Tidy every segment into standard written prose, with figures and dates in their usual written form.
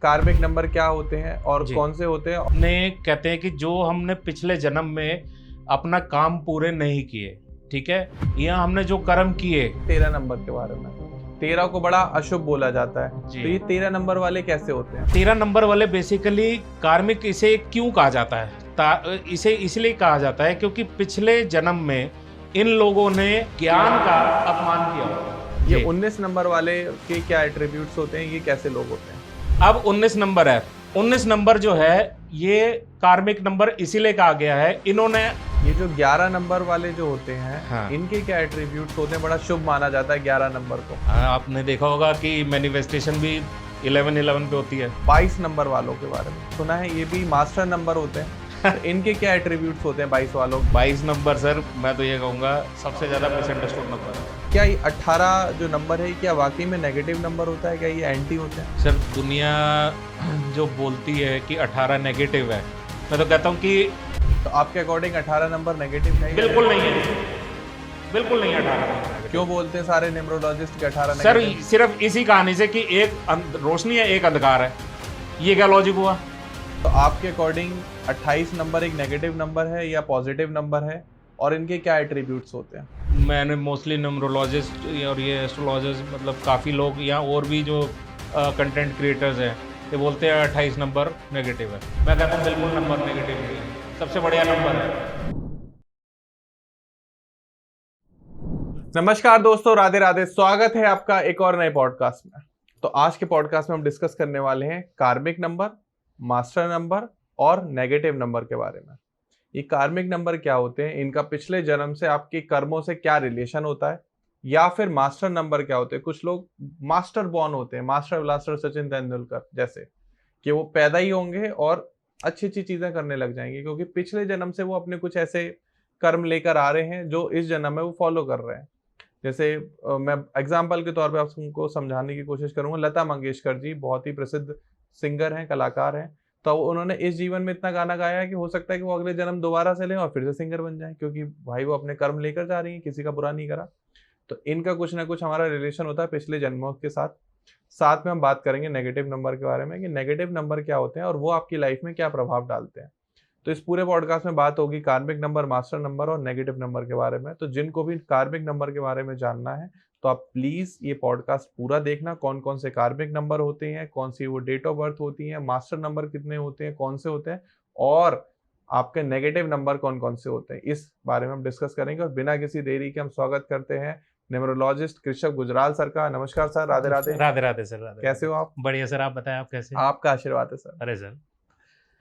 कार्मिक नंबर क्या होते हैं और जी। कौन से होते हैं? अपने कहते हैं कि जो हमने पिछले जन्म में अपना काम पूरे नहीं किए, ठीक है, या हमने जो कर्म किए। 13 नंबर के बारे में। 13 को बड़ा अशुभ बोला जाता है, जी। तो ये 13 नंबर वाले कैसे होते हैं? 13 नंबर वाले बेसिकली कार्मिक इसे क्यों कहा जाता है? इसे इसलिए कहा जाता है क्योंकि पिछले जन्म में इन लोगों ने ज्ञान का अपमान किया होता है। ये जी। 19 नंबर वाले के क्या एट्रीब्यूट्स होते हैं, ये कैसे लोग होते हैं? अब 19 नंबर है। 19 नंबर जो है ये कार्मिक नंबर इसीलिए कहा गया है, इन्होंने ये जो 11 नंबर वाले जो होते हैं, हाँ। इनके क्या एट्रीब्यूट्स होते हैं? बड़ा शुभ माना जाता है 11 नंबर को। आपने देखा होगा कि मैनिफेस्टेशन भी 11-11 पे होती है। 22 नंबर वालों के बारे में सुना है, ये भी मास्टर नंबर होते हैं। तो इनके क्या एट्रीब्यूट्स होते हैं 22 वालों? 22 नंबर सर, मैं तो ये कहूँगा सबसे ज़्यादा मिसअंडरस्टूड नंबर है। क्या ये 18 जो नंबर है, क्या वाकई में नेगेटिव नंबर होता है? क्या ये एंटी होते हैं? सर दुनिया जो बोलती है कि 18 नेगेटिव है, मैं तो कहता हूँ कि तो आपके अकॉर्डिंग 18 नंबर नेगेटिव है? बिल्कुल नहीं है, बिल्कुल नहीं 18। क्यों बोलते हैं सारे न्यूमरोलॉजिस्ट के 18 सर नेगेटिव? सिर्फ इसी कहानी से कि एक रोशनी है, एक अंधकार है, ये क्या लॉजिक हुआ? तो आपके अकॉर्डिंग 28 नंबर एक नेगेटिव नंबर है या पॉजिटिव नंबर है, और इनके क्या एट्रीब्यूट्स होते हैं? मैंने मोस्टली न्यूमरोलॉजिस्ट और ये एस्ट्रोलॉजर्स, मतलब काफ़ी लोग या और भी जो कंटेंट क्रिएटर्स हैं, ये बोलते हैं 28 नंबर नेगेटिव है। मैं कहता हूँ बिल्कुल नंबर नेगेटिव नहीं है, सबसे बढ़िया नंबर है। नमस्कार दोस्तों, राधे राधे। स्वागत है आपका एक और नए पॉडकास्ट में। तो आज के पॉडकास्ट में हम डिस्कस करने वाले हैं कार्मिक नंबर, मास्टर नंबर और नेगेटिव नंबर के बारे में। ये कार्मिक नंबर क्या होते हैं, इनका पिछले जन्म से आपके कर्मों से क्या रिलेशन होता है, या फिर मास्टर नंबर क्या होते हैं। कुछ लोग मास्टर बॉर्न होते हैं, मास्टर ब्लास्टर सचिन तेंदुलकर जैसे, कि वो पैदा ही होंगे और अच्छी अच्छी चीजें करने लग जाएंगे, क्योंकि पिछले जन्म से वो अपने कुछ ऐसे कर्म लेकर आ रहे हैं जो इस जन्म में वो फॉलो कर रहे हैं। जैसे मैं एग्जाम्पल के तौर पे आपको समझाने की कोशिश करूंगा। लता मंगेशकर जी बहुत ही प्रसिद्ध सिंगर हैं, कलाकार हैं। तो उन्होंने इस जीवन में इतना गाना गाया है कि हो सकता है कि वो अगले जन्म दोबारा से लें और फिर से सिंगर बन जाएं, क्योंकि भाई वो अपने कर्म लेकर जा रही हैं, किसी का बुरा नहीं करा। तो इनका कुछ ना कुछ हमारा रिलेशन होता है पिछले जन्मों के साथ। साथ में हम बात करेंगे नेगेटिव नंबर के बारे में, कि नेगेटिव नंबर क्या होते हैं और वो आपकी लाइफ में क्या प्रभाव डालते हैं। तो इस पूरे पॉडकास्ट में बात होगी कार्मिक नंबर, मास्टर नंबर और नेगेटिव नंबर के बारे में। तो जिनको भी कार्मिक नंबर के बारे में जानना है, तो आप प्लीज ये पॉडकास्ट पूरा देखना। कौन कौन से कार्मिक नंबर होते हैं, कौन सी वो डेट ऑफ बर्थ होती है, मास्टर नंबर कितने होते हैं, कौन से होते हैं, और आपके नेगेटिव नंबर कौन कौन से होते हैं, इस बारे में हम डिस्कस करेंगे। और बिना किसी देरी के हम स्वागत करते हैं न्यूमरोलॉजिस्ट कृषक गुजराल सर का। नमस्कार सर, राधे राधे। राधे राधे सर, राधे। कैसे हो आप? बढ़िया सर, आप बताएं आप कैसे? आपका आशीर्वाद है सर। अरे सर,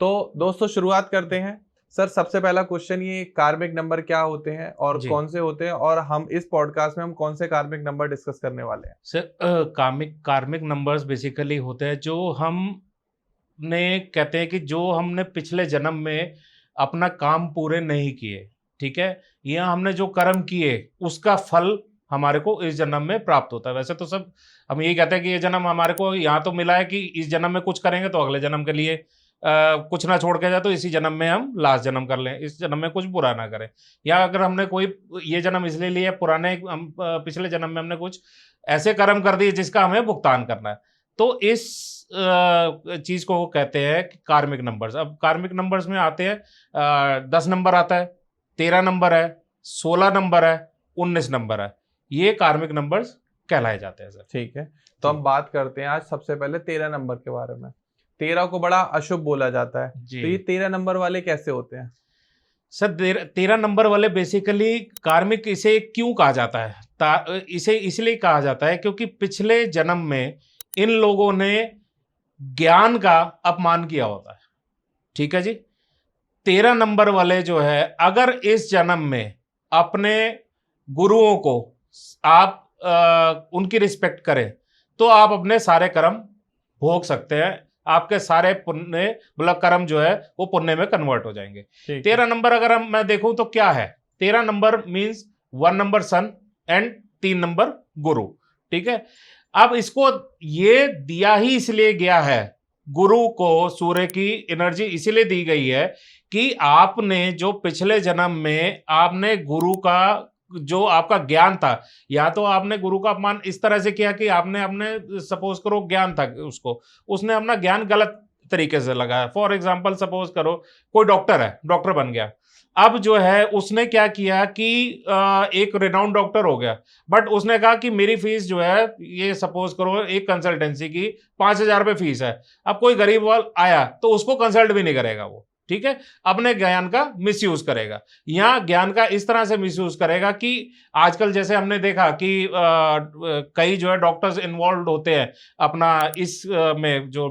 तो दोस्तों शुरुआत करते हैं। सर सबसे पहला क्वेश्चन, ये कार्मिक नंबर क्या होते हैं और जी। कौन से होते हैं, और हम इस पॉडकास्ट में हम कौन से कार्मिक नंबर डिस्कस करने वाले हैं? सर कार्मिक नंबर्स बेसिकली होते हैं जो हमने कहते हैं कि जो हमने पिछले जन्म में अपना काम पूरे नहीं किए, ठीक है, या हमने जो कर्म किए उसका फल हमारे को इस जन्म में प्राप्त होता है। वैसे तो सब हम यही कहते हैं कि ये जन्म हमारे को यहाँ तो मिला है कि इस जन्म में कुछ करेंगे तो अगले जन्म के लिए कुछ ना छोड़ के जाए तो इसी जन्म में हम लास्ट जन्म कर लें, इस जन्म में कुछ बुरा ना करें। या अगर हमने कोई ये जन्म इसलिए लिया पुराने हम पिछले जन्म में हमने कुछ ऐसे कर्म कर दिए जिसका हमें भुगतान करना है, तो इस चीज को कहते हैं कि कार्मिक नंबर्स। अब कार्मिक नंबर्स में आते हैं 10 नंबर आता है, 13 नंबर है, 16 नंबर है, 19 नंबर है, ये कार्मिक नंबर्स कहलाए जाते हैं सर। ठीक है, तो हम बात करते हैं आज सबसे पहले 13 नंबर के बारे में। 13 को बड़ा अशुभ बोला जाता है, जी। तो ये 13 नंबर वाले कैसे होते हैं? सर 13 नंबर वाले बेसिकली कार्मिक इसे क्यों कहा जाता है? इसे इसलिए कहा जाता है क्योंकि पिछले जन्म में इन लोगों ने ज्ञान का अपमान किया होता है, ठीक है जी। 13 नंबर वाले जो है, अगर इस जन्म में अपने गुरुओं को आप उनकी रिस्पेक्ट करें तो आप अपने सारे कर्म भोग सकते हैं। आपके सारे पुण्य मतलब कर्म जो है वो पुण्य में कन्वर्ट हो जाएंगे। 13 नंबर अगर मैं देखूं तो क्या है, 13 number means 1 number sun and 3 number गुरु, ठीक है। अब इसको ये दिया ही इसलिए गया है, गुरु को सूर्य की एनर्जी इसीलिए दी गई है कि आपने जो पिछले जन्म में आपने गुरु का जो आपका ज्ञान था, या तो आपने गुरु का अपमान इस तरह से किया कि आपने अपने सपोज करो ज्ञान था उसको, उसने अपना ज्ञान गलत तरीके से लगाया। फॉर एग्जाम्पल सपोज करो कोई डॉक्टर है, डॉक्टर बन गया, अब जो है उसने क्या किया कि एक रिनाउंड डॉक्टर हो गया, बट उसने कहा कि मेरी फीस जो है, ये सपोज करो एक कंसल्टेंसी की 5,000 रुपये फीस है। अब कोई गरीब वाल आया तो उसको कंसल्ट भी नहीं करेगा वो, ठीक है, अपने ज्ञान का मिसयूज करेगा, या ज्ञान का इस तरह से मिसयूज करेगा कि आजकल जैसे हमने देखा कि कई जो है डॉक्टर्स इन्वॉल्व होते हैं अपना इस में जो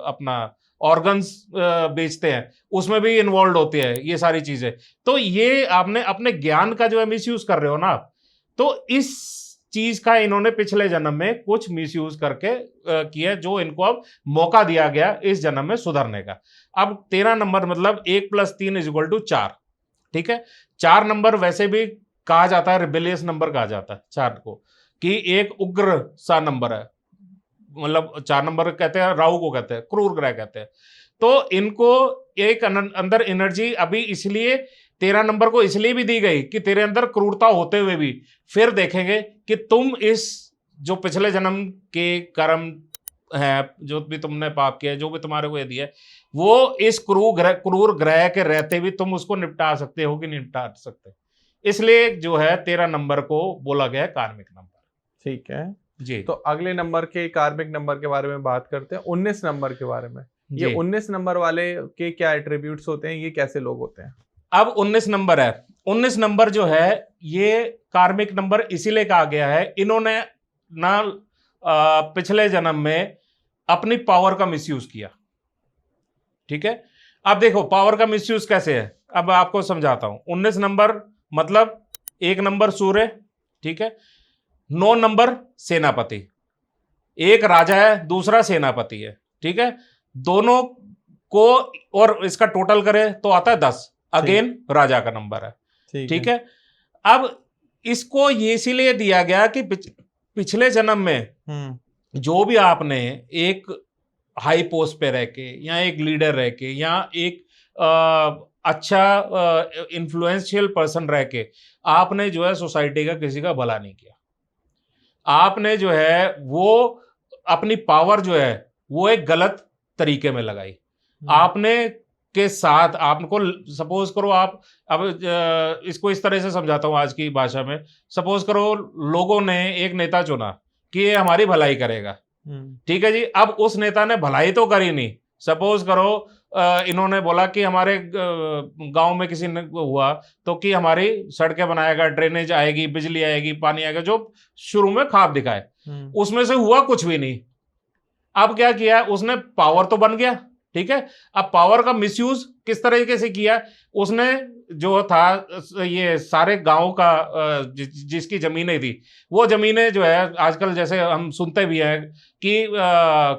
अपना ऑर्गन्स बेचते हैं, उसमें भी इन्वॉल्व होती है ये सारी चीजें। तो ये आपने अपने ज्ञान का जो है मिसयूज कर रहे हो ना आप, तो इस चीज का इन्होंने पिछले जन्म में कुछ मिसयूज करके किया, जो इनको अब मौका दिया गया इस जन्म में सुधरने का। अब 13 नंबर मतलब 1 + 3 = 4, ठीक है। 4 नंबर वैसे भी कहा जाता है रिबेलियस नंबर कहा जाता है 4 को, कि एक उग्र सा नंबर है, मतलब 4 नंबर कहते हैं, राहु को कहते हैं, क्रूर ग्रह कहते हैं। तो इनको एक अंदर एनर्जी अभी इसलिए 13 नंबर को इसलिए भी दी गई कि तेरे अंदर क्रूरता होते हुए भी फिर देखेंगे कि तुम इस जो पिछले जन्म के कर्म है, जो भी तुमने पाप किया, जो भी तुम्हारे को ये दिया, वो इस क्रूर ग्रह के रहते भी तुम उसको निपटा सकते हो कि नहीं निपटा सकते। इसलिए जो है 13 नंबर को बोला गया है कार्मिक नंबर। ठीक है जी। तो अगले नंबर के कार्मिक नंबर के बारे में बात करते हैं, 19 नंबर के बारे में। ये 19 नंबर वाले के क्या एट्रीब्यूट्स होते हैं, ये कैसे लोग होते हैं? अब 19 नंबर है, 19 नंबर जो है ये कार्मिक नंबर इसीलिए कहा गया है, इन्होंने ना पिछले जन्म में अपनी पावर का मिसयूज किया, ठीक है। अब देखो पावर का मिसयूज कैसे है, अब आपको समझाता हूं। 19 नंबर मतलब 1 नंबर सूर्य, ठीक है, 9 नंबर सेनापति, एक राजा है दूसरा सेनापति है, ठीक है, दोनों को और इसका टोटल करें तो आता है 10, अगेन राजा का नंबर है, ठीक है। अब इसको ये इसीलिए दिया गया कि पिछले जन्म में जो भी आपने एक हाई पोस्ट पे रह के या एक लीडर रह के या एक अच्छा इन्फ्लुएंशियल पर्सन रह के आपने जो है सोसाइटी का किसी का भला नहीं किया, आपने जो है वो अपनी पावर जो है वो एक गलत तरीके में लगाई, आपने के साथ आपको सपोज करो आप, अब इसको इस तरह से समझाता हूं आज की भाषा में, सपोज करो लोगों ने एक नेता चुना कि ये हमारी भलाई करेगा, ठीक है जी। अब उस नेता ने भलाई तो करी नहीं, सपोज करो इन्होंने बोला कि हमारे गांव में किसी ने हुआ तो कि हमारी सड़कें बनाएगा, ड्रेनेज आएगी, बिजली आएगी, पानी आएगा, जो शुरू में ख्वाब दिखाए, उसमें से हुआ कुछ भी नहीं। अब क्या किया उसने, पावर तो बन गया, ठीक है। अब पावर का मिसयूज किस तरीके से किया, उसने जो था ये सारे गांव का जिसकी जमीनें थी वो जमीनें जो है आजकल जैसे हम सुनते भी हैं कि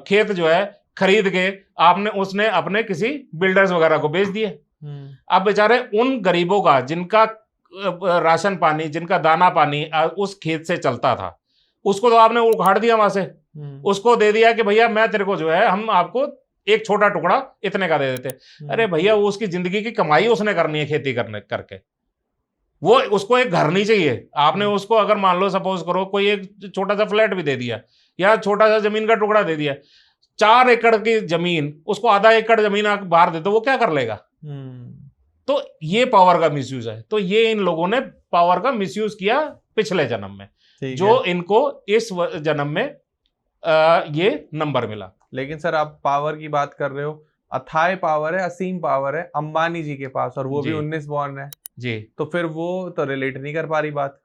खेत जो है खरीद के आपने उसने अपने किसी बिल्डर्स वगैरह को बेच दिए। अब बेचारे उन गरीबों का जिनका राशन पानी, जिनका दाना पानी उस खेत से चलता था, उसको तो आपने उखाड़ दिया वहां से, उसको दे दिया कि भैया मैं तेरे को जो है हम आपको एक छोटा टुकड़ा इतने का दे देते। अरे भैया वो उसकी जिंदगी की कमाई उसने करनी है खेती करके, वो उसको एक घर नहीं चाहिए। आपने उसको अगर मान लो सपोज करो कोई एक छोटा सा फ्लैट भी दे दिया या छोटा सा जमीन का टुकड़ा दे दिया, 4 एकड़ की जमीन उसको आधा एकड़ जमीन आप बाहर दे, तो वो क्या कर लेगा? तो ये पावर का मिसयूज है। तो ये इन लोगों ने पावर का मिसयूज किया पिछले जन्म में, जो इनको इस जन्म में ये नंबर मिला। लेकिन सर आप पावर की बात कर रहे हो, अथाह पावर है, असीम पावर है अंबानी जी के पास, और वो भी 19 बॉर्न है जी, तो फिर वो तो रिलेट नहीं कर पा रही बात।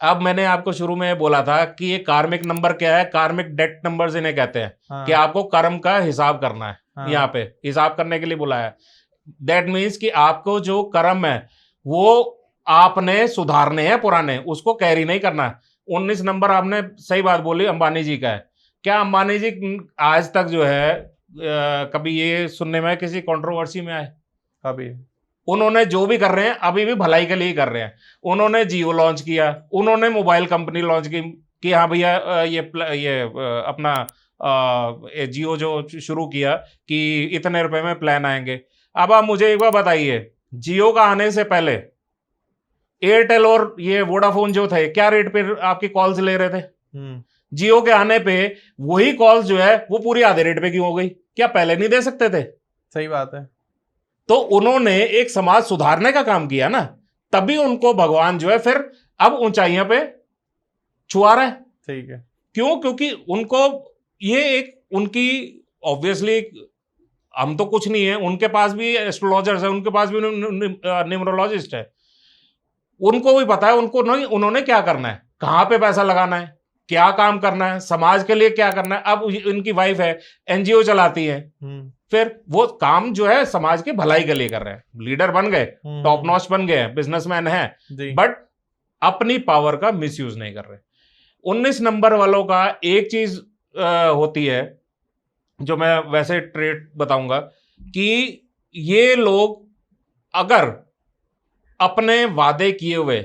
अब मैंने आपको शुरू में बोला था कि ये कार्मिक नंबर क्या है, कार्मिक डेट नंबर्स इन्हें कहते हैं। हाँ। कि आपको कर्म का हिसाब करना है। हाँ। यहाँ पे हिसाब करने के लिए बुलाया। दैट मीन्स कि आपको जो कर्म है वो आपने सुधारने हैं, पुराने उसको कैरी नहीं करना है। 19 नंबर आपने सही बात बोली अंबानी जी का है। क्या अंबानी जी आज तक जो है कभी ये सुनने में किसी कंट्रोवर्सी में आए? कभी। उन्होंने जो भी कर रहे हैं अभी भी भलाई के लिए ही कर रहे हैं। उन्होंने जियो लॉन्च किया, उन्होंने मोबाइल कंपनी लॉन्च की कि हाँ भैया ये अपना जियो जो शुरू किया कि इतने रुपए में प्लान आएंगे। अब आप मुझे एक बार बताइए, जियो का आने से पहले एयरटेल और ये वोडाफोन जो थे क्या रेट पे आपकी कॉल्स ले रहे थे? जियो के आने पे वही कॉल्स जो है वो पूरी आधे रेट पे क्यों हो गई? क्या पहले नहीं दे सकते थे? सही बात है। तो उन्होंने एक समाज सुधारने का काम किया ना, तभी उनको भगवान जो है फिर अब ऊंचाइयों पे छुआ रहा है। ठीक है। क्यों? क्योंकि उनको ये एक उनकी ऑब्वियसली, हम तो कुछ नहीं है, उनके पास भी एस्ट्रोलॉजर्स है, उनके पास भी न्यूमरोलॉजिस्ट है, उनको भी पता है उनको नहीं, उन्होंने क्या करना है, कहां पे पैसा लगाना है, क्या काम करना है, समाज के लिए क्या करना है। अब इनकी वाइफ है, एनजीओ चलाती है, फिर वो काम जो है समाज की भलाई के लिए कर रहे हैं, लीडर बन गए, टॉप नॉच बन गए, बिजनेसमैन है, बट अपनी पावर का मिसयूज नहीं कर रहे। 19 नंबर वालों का एक चीज होती है जो मैं वैसे ट्रेट बताऊंगा कि ये लोग अगर अपने वादे किए हुए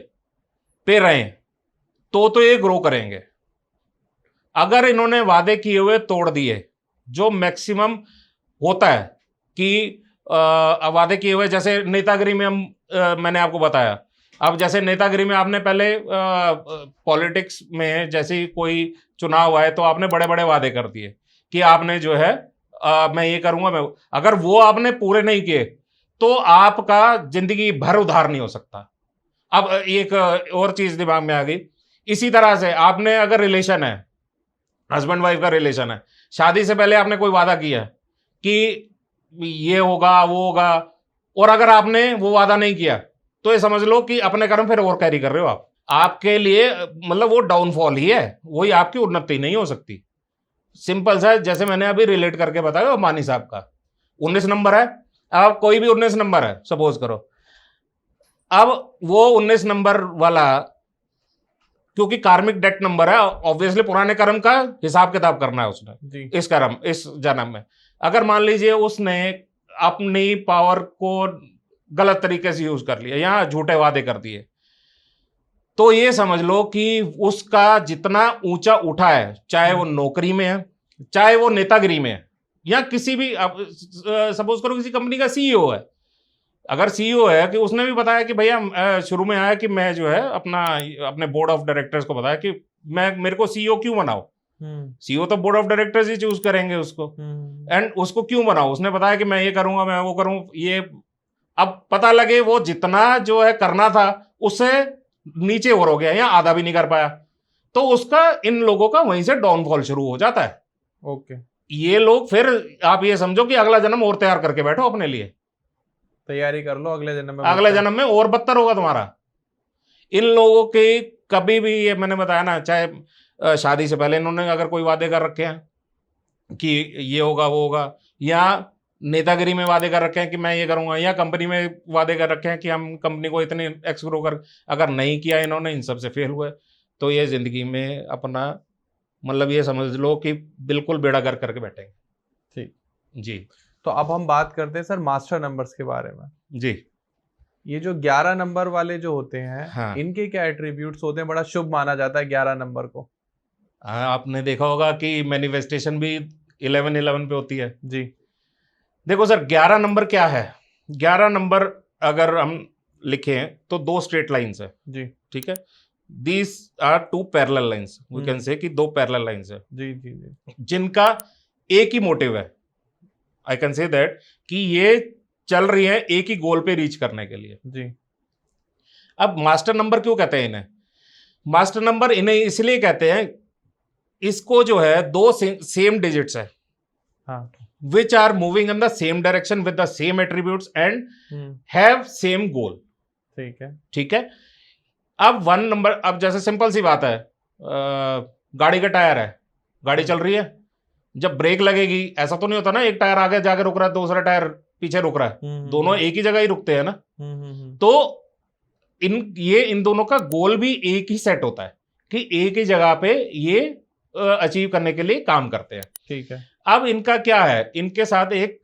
पे रहें तो ये ग्रो करेंगे। अगर इन्होंने वादे किए हुए तोड़ दिए, जो मैक्सिमम होता है कि वादे किए हुए, जैसे नेतागिरी में मैंने आपको बताया, अब जैसे नेतागिरी में आपने पहले पॉलिटिक्स में जैसे कोई चुनाव आए तो आपने बड़े बड़े वादे कर दिए कि आपने जो है मैं ये करूंगा, मैं, अगर वो आपने पूरे नहीं किए तो आपका जिंदगी भर उधार नहीं हो सकता। अब एक और चीज दिमाग में आ गई, इसी तरह से आपने अगर रिलेशन है, हस्बैंड वाइफ का रिलेशन है, शादी से पहले आपने कोई वादा किया कि ये होगा वो होगा, और अगर आपने वो वादा नहीं किया तो ये समझ लो कि अपने कर्म फिर और कैरी कर रहे हो आप, आपके लिए मतलब वो डाउनफॉल ही है, वही आपकी उन्नति नहीं हो सकती। सिंपल सा, जैसे मैंने अभी रिलेट करके बताया मानी साहब का 19 नंबर है, अब कोई भी 19 नंबर है सपोज करो, अब वो 19 नंबर वाला क्योंकि कार्मिक डेट नंबर है, ऑब्वियसली पुराने कर्म का हिसाब किताब करना है उसने इस कर्म इस जन्म में। अगर मान लीजिए उसने अपनी पावर को गलत तरीके से यूज कर लिया या झूठे वादे कर दिए, तो ये समझ लो कि उसका जितना ऊंचा उठा है, चाहे वो नौकरी में है, चाहे वो नेतागिरी में है, या किसी भी, सपोज करो किसी कंपनी का सीईओ है, अगर सीईओ है कि उसने भी बताया कि भैया शुरू में आया कि मैं जो है अपने बोर्ड ऑफ डायरेक्टर्स को बताया कि मेरे को सीईओ क्यों बनाओ, सीईओ तो board of directors he choose करेंगे उसको, एंड उसको क्यों बनाओ, उसने बताया कि मैं ये करूंगा, मैं वो करूं, ये अब पता लगे वो जितना जो है करना था उससे नीचे और हो गया या आधा भी नहीं कर पाया, तो उसका इन लोगों का वहीं से डाउनफॉल शुरू हो जाता है। ओके। ये लोग फिर आप ये समझो कि अगला जन्म और तैयार करके बैठो अपने लिए, तैयारी कर लो अगले जन्म में, अगले जन्म में और बदतर होगा तुम्हारा। इन लोगों के कभी भी, ये मैंने बताया ना, चाहे शादी से पहले इन्होंने अगर कोई वादे कर रखे हैं कि ये होगा वो होगा, या नेतागिरी में वादे कर रखे हैं कि मैं ये करूंगा, या कंपनी में वादे कर रखे हैं कि हम कंपनी को इतने एक्स ग्रो कर, अगर नहीं किया इन्होंने, इन सब से फेल हुए, तो ये जिंदगी में अपना मतलब ये समझ लो कि बिल्कुल बेड़ा गर्क करके बैठेंगे। ठीक जी। तो अब हम बात करते हैं सर मास्टर नंबर्स के बारे में। जी। ये जो 11 नंबर वाले जो होते हैं, हाँ। इनके क्या एट्रीब्यूट्स होते हैं? बड़ा शुभ माना जाता है 11 नंबर को। हाँ, आपने देखा होगा कि मैनिफेस्टेशन भी 11-11 पे होती है। जी। देखो सर, 11 नंबर क्या है? 11 नंबर अगर हम लिखें तो 2 स्ट्रेट लाइंस है। जी। ठीक है, these are 2 parallel lines, we can say कि 2 पैरेलल लाइंस है। जी जी जी। जिनका एक ही मोटिव है, आई कैन से दैट कि ये चल रही है एक ही गोल पे रीच करने के लिए। जी। अब मास्टर नंबर क्यों कहते हैं इन्हें? मास्टर नंबर इन्हें इसलिए कहते हैं, इसको जो है 2 सेम डिजिट्स है, हाँ, which are moving in the same direction with the same attributes and have same goal। ठीक है। ठीक है, अब 1 नंबर, अब जैसे सिंपल सी बात है, गाड़ी का टायर है, गाड़ी चल रही है, जब ब्रेक लगेगी ऐसा तो नहीं होता ना एक टायर आगे जाके रुक रहा है, दूसरा टायर पीछे रुक रहा है, दोनों एक ही जगह ही रुकते हैं ना। तो इन दोनों का गोल भी एक ही सेट होता है कि एक ही जगह पे ये अचीव करने के लिए काम करते हैं। ठीक है। अब इनका क्या है, इनके साथ एक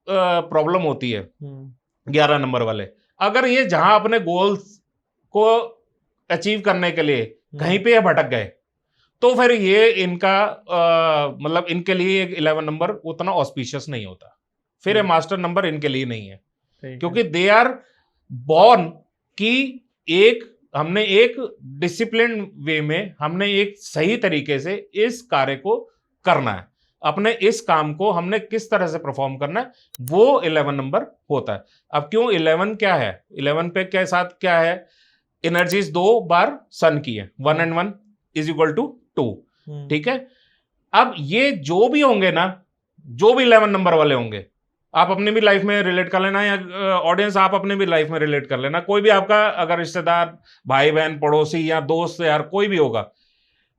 प्रॉब्लम होती है 11 नंबर वाले, अगर ये जहां अपने गोल्स को अचीव करने के लिए कहीं पे भटक गए तो फिर ये इनका मतलब इनके लिए 11 नंबर उतना ऑस्पिशियस नहीं होता, फिर ये मास्टर नंबर इनके लिए नहीं है, क्योंकि दे आर बॉर्न कि हमने एक डिसिप्लिन वे में हमने एक सही तरीके से इस कार्य को करना है, अपने इस काम को हमने किस तरह से परफॉर्म करना है, वो 11 नंबर होता है। अब क्यों 11 क्या है, 11 पे के साथ क्या है, एनर्जीज 2 बार सन की है, 1 and 1 इज इक्वल टू 2, ठीक है। अब ये जो भी होंगे ना, जो भी 11 नंबर वाले होंगे, आप अपनी भी लाइफ में रिलेट कर लेना, या ऑडियंस आप अपने भी लाइफ में रिलेट कर लेना, कोई भी आपका अगर रिश्तेदार, भाई बहन, पड़ोसी या दोस्त यार कोई भी होगा,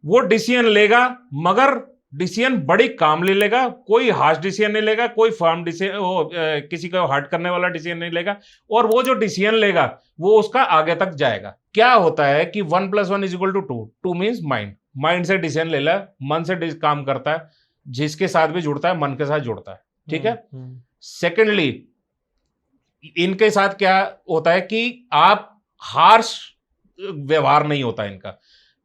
वो डिसीजन लेगा, मगर डिसीजन बड़ी कामली लेगा, कोई हार्श डिसीजन नहीं लेगा, कोई फर्म डिसीजन, किसी को हर्ट करने वाला डिसीजन नहीं लेगा, और वो जो डिसीजन लेगा वो उसका आगे तक जाएगा। क्या होता है कि 1 + 1 = 2, 2 मीन्स माइंड से डिसीजन ले ला, मन से काम करता है, जिसके साथ भी जुड़ता है मन के साथ जुड़ता है, ठीक है। सेकेंडली, इनके साथ क्या होता है कि आप हार्श व्यवहार नहीं होता इनका,